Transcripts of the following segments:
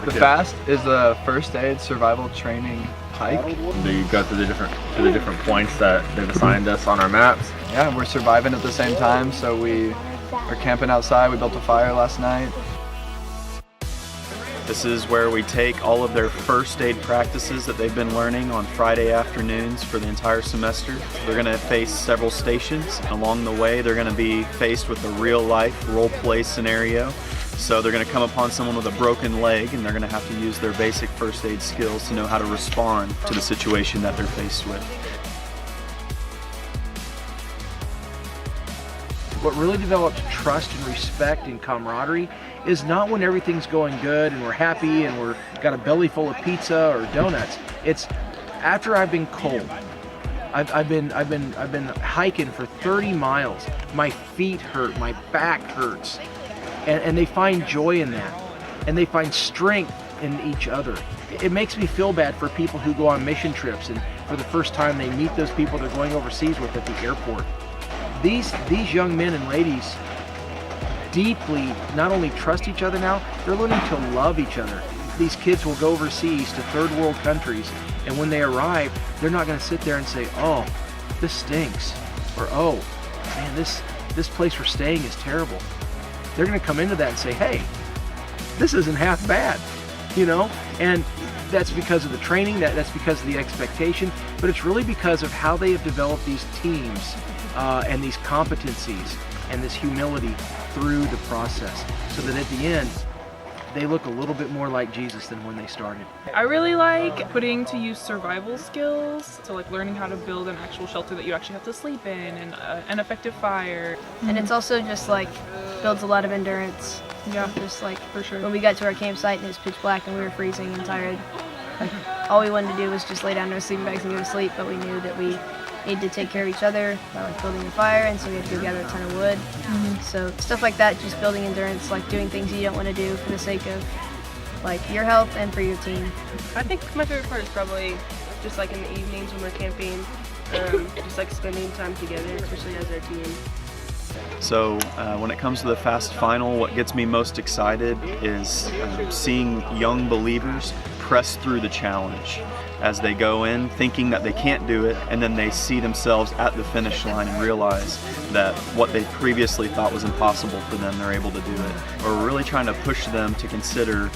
The FAST is a first aid survival training hike. We go to the different points that they've assigned us on our maps. Yeah, we're surviving at the same time, so we are camping outside. We built a fire last night. This is where we take all of their first aid practices that they've been learning on Friday afternoons for the entire semester. They're going to face several stations. Along the way, they're going to be faced with a real-life role-play scenario. So they're going to come upon someone with a broken leg, and they're going to have to use their basic first aid skills to know how to respond to the situation that they're faced with. What really develops trust and respect and camaraderie is not when everything's going good and we're happy and we're got a belly full of pizza or donuts. It's after I've been cold. I've been hiking for 30 miles. My feet hurt, my back hurts, and they find joy in that, and they find strength in each other. It makes me feel bad for people who go on mission trips and for the first time they meet those people they're going overseas with at the airport. These young men and ladies deeply not only trust each other now, they're learning to love each other. These kids will go overseas to third world countries, and when they arrive, they're not going to sit there and say, oh, this stinks, or oh, man, this place we're staying is terrible. They're going to come into that and say, hey, this isn't half bad, you know? And that's because of the training, that's because of the expectation, but it's really because of how they have developed these teams and these competencies and this humility through the process, so that at the end they look a little bit more like Jesus than when they started. I really like putting to use survival skills, so like learning how to build an actual shelter that you actually have to sleep in, and an effective fire. And it's also just like builds a lot of endurance. Yeah, just like for sure. When we got to our campsite and it was pitch black and we were freezing and tired, like all we wanted to do was just lay down in our sleeping bags and go to sleep, but we knew that we need to take care of each other by like building a fire, and so we had to go gather a ton of wood. So stuff like that, just building endurance, like doing things you don't want to do for the sake of like your health and for your team. I think my favorite part is probably just like in the evenings when we're camping, just like spending time together, especially as our team. So when it comes to the FAST final, what gets me most excited is seeing young believers press through the challenge as they go in thinking that they can't do it, and then they see themselves at the finish line and realize that what they previously thought was impossible for them, they're able to do it. We're really trying to push them to consider,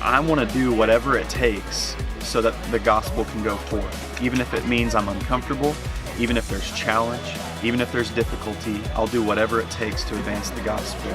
I want to do whatever it takes so that the gospel can go forth. Even if it means I'm uncomfortable, even if there's challenge, even if there's difficulty, I'll do whatever it takes to advance the gospel.